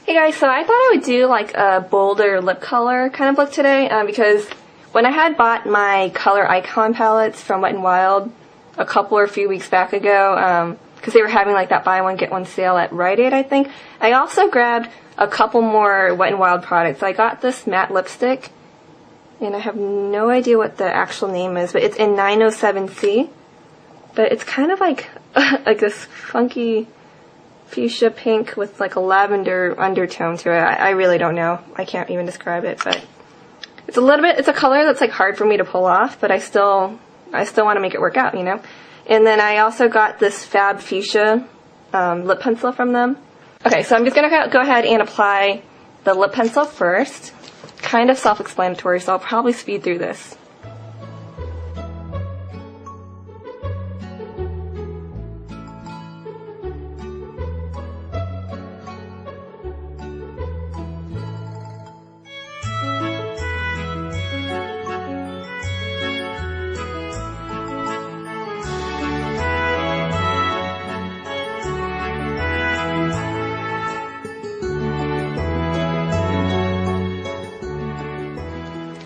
Hey guys, so I thought I would do like a bolder lip color kind of look today because when I had bought my color icon palettes from Wet n Wild a couple or a few weeks back ago, because they were having like that buy one get one sale at Rite Aid, I think, I also grabbed a couple more Wet n Wild products. I got this matte lipstick, and I have no idea what the actual name is, but it's in 907C. But it's kind of like like this funky fuchsia pink with like a lavender undertone to it. I really don't know. I can't even describe it, but it's a color that's like hard for me to pull off, but I still want to make it work out, you know? And then I also got this Fab Fuchsia lip pencil from them. Okay, so I'm just going to go ahead and apply the lip pencil first. Kind of self-explanatory, so I'll probably speed through this.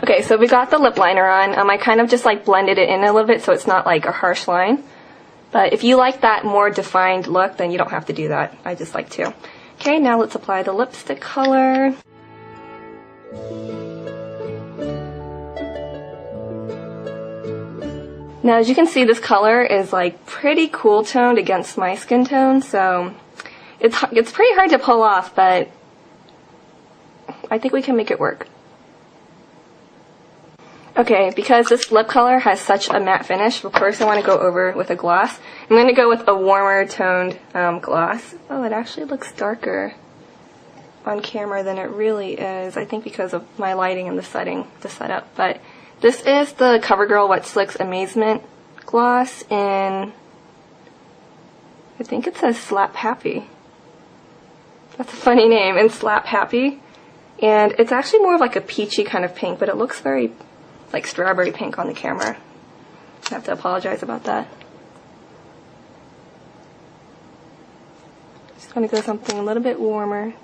Okay, so we got the lip liner on. I kind of just like blended it in a little bit so it's not like a harsh line. But if you like that more defined look, then you don't have to do that. I just like to. Okay, now let's apply the lipstick color. Now as you can see, this color is like pretty cool toned against my skin tone, so it's pretty hard to pull off, but I think we can make it work. Okay, because this lip color has such a matte finish, of course I want to go over with a gloss. I'm going to go with a warmer toned gloss. Oh, it actually looks darker on camera than it really is, I think because of my lighting and the setup. But this is the CoverGirl Wet Slicks Amazement gloss in, I think it says Slap Happy. That's a funny name, in Slap Happy. And it's actually more of like a peachy kind of pink, but it looks very like strawberry pink on the camera. I have to apologize about that. Just going to go something a little bit warmer.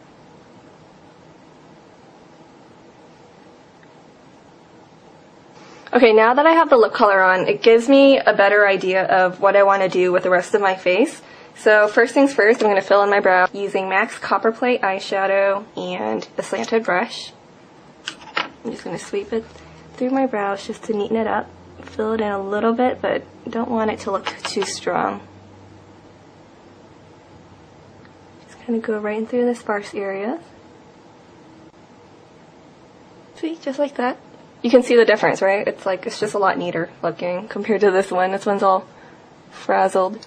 Okay, now that I have the lip color on, it gives me a better idea of what I want to do with the rest of my face. So first things first, I'm going to fill in my brow using MAC's Copperplate eyeshadow and a slanted brush. I'm just going to sweep it through my brows just to neaten it up. Fill it in a little bit, but don't want it to look too strong. Just kind of go right in through the sparse areas. See, just like that. You can see the difference, right? It's just a lot neater looking compared to this one. This one's all frazzled.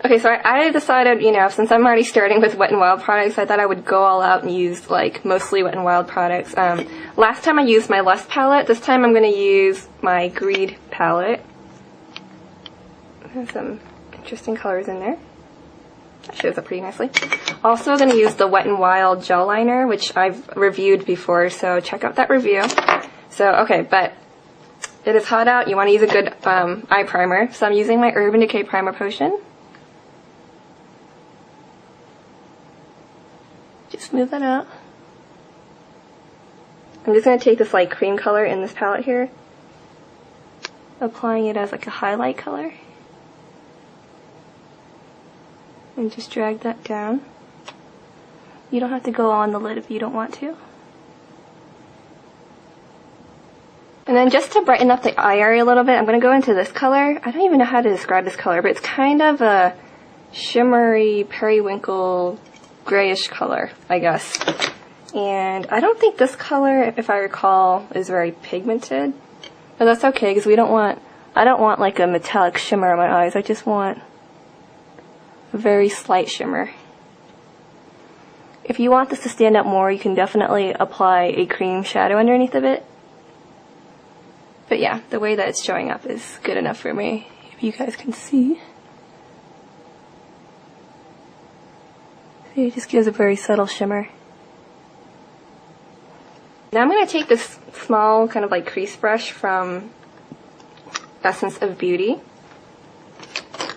Okay, so I decided, you know, since I'm already starting with Wet n Wild products, I thought I would go all out and use, like, mostly Wet n Wild products. Last time I used my Lust palette. This time I'm going to use my Greed palette. There's some interesting colors in there. That shows up pretty nicely. Also going to use the Wet n Wild gel liner, which I've reviewed before, so check out that review. So, okay, but it is hot out. You want to use a good eye primer. So I'm using my Urban Decay Primer Potion. Just smooth that out. I'm just going to take this light cream color in this palette here, applying it as like a highlight color, and just drag that down. You don't have to go on the lid if you don't want to. And then just to brighten up the eye area a little bit, I'm going to go into this color. I don't even know how to describe this color, but it's kind of a shimmery periwinkle grayish color, I guess. And I don't think this color, if I recall, is very pigmented. But that's okay, because I don't want like a metallic shimmer in my eyes. I just want a very slight shimmer. If you want this to stand out more, you can definitely apply a cream shadow underneath of it. But yeah, the way that it's showing up is good enough for me, if you guys can see. It just gives a very subtle shimmer. Now I'm going to take this small kind of like crease brush from Essence of Beauty,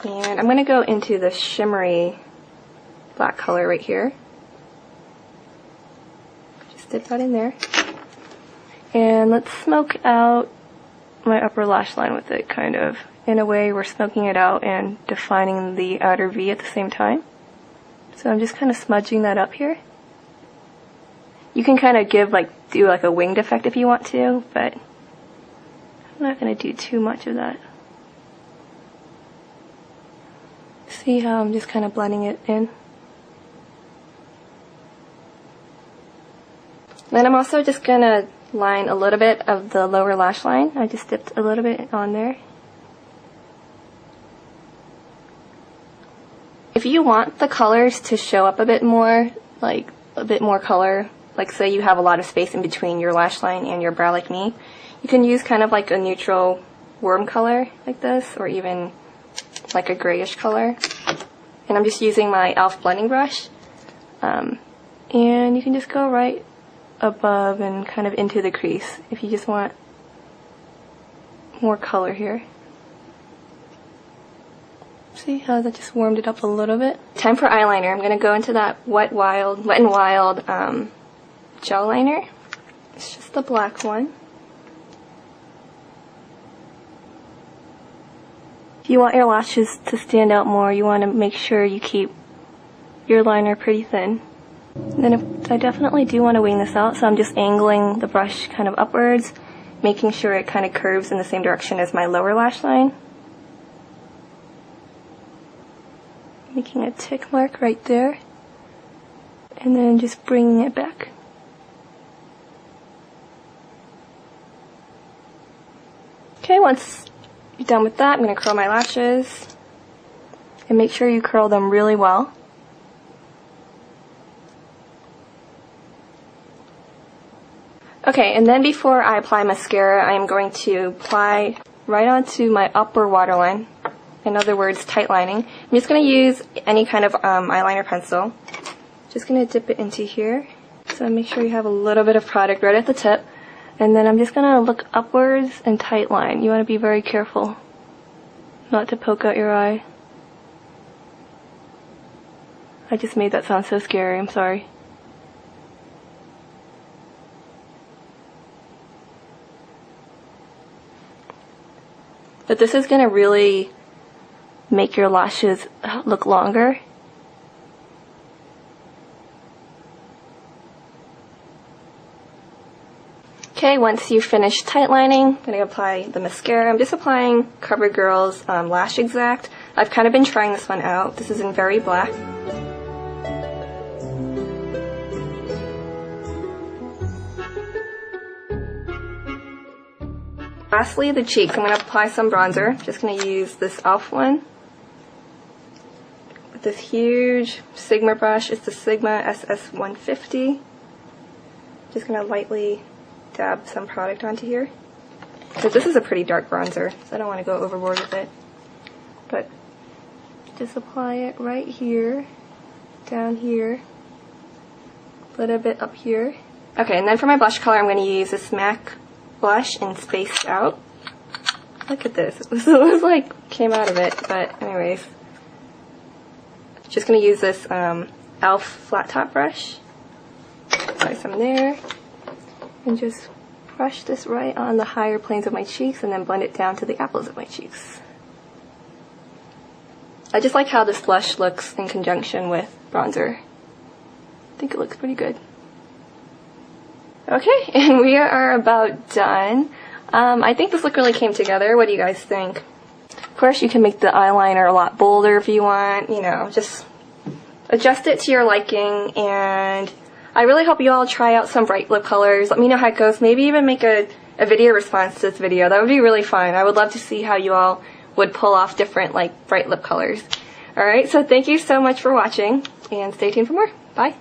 and I'm going to go into the shimmery black color right here. Just dip that in there. And let's smoke out my upper lash line with it, kind of. In a way, we're smoking it out and defining the outer V at the same time. So I'm just kind of smudging that up here. You can kind of do like a winged effect if you want to, but I'm not going to do too much of that. See how I'm just kind of blending it in? Then I'm also just going to line a little bit of the lower lash line. I just dipped a little bit on there. If you want the colors to show up a bit more, like a bit more color, like say you have a lot of space in between your lash line and your brow like me, you can use kind of like a neutral warm color like this, or even like a grayish color. And I'm just using my e.l.f. blending brush. And you can just go right above and kind of into the crease if you just want more color here. See how that just warmed it up a little bit? Time for eyeliner. I'm going to go into that Wet n Wild gel liner. It's just the black one. If you want your lashes to stand out more, you want to make sure you keep your liner pretty thin. And then I definitely do want to wing this out, so I'm just angling the brush kind of upwards, making sure it kind of curves in the same direction as my lower lash line. Making a tick mark right there, and then just bringing it back. Okay, once you're done with that, I'm going to curl my lashes, and make sure you curl them really well. Okay, and then before I apply mascara, I am going to apply right onto my upper waterline. In other words, tight lining. I'm just going to use any kind of eyeliner pencil. Just going to dip it into here. So make sure you have a little bit of product right at the tip. And then I'm just going to look upwards and tight line. You want to be very careful not to poke out your eye. I just made that sound so scary, I'm sorry. But this is going to really make your lashes look longer. Okay, once you finish tight lining, I'm going to apply the mascara. I'm just applying CoverGirl's Lash Exact. I've kind of been trying this one out. This is in Very Black. Lastly, the cheeks. I'm going to apply some bronzer. Just going to use this e.l.f. one. With this huge Sigma brush. It's the Sigma SS150. Just going to lightly dab some product onto here. Because this is a pretty dark bronzer, so I don't want to go overboard with it. But just apply it right here, down here, a little bit up here. Okay, and then for my blush color, I'm going to use this MAC blush in Spaced Out. Look at this. It was like came out of it, but anyways. Just going to use this e.l.f. flat top brush. Apply some there. And just brush this right on the higher planes of my cheeks and then blend it down to the apples of my cheeks. I just like how this blush looks in conjunction with bronzer. I think it looks pretty good. Okay, and we are about done. I think this look really came together. What do you guys think? Of course, you can make the eyeliner a lot bolder if you want. You know, just adjust it to your liking. And I really hope you all try out some bright lip colors. Let me know how it goes. Maybe even make a video response to this video. That would be really fun. I would love to see how you all would pull off different bright lip colors. Alright, so thank you so much for watching, and stay tuned for more. Bye!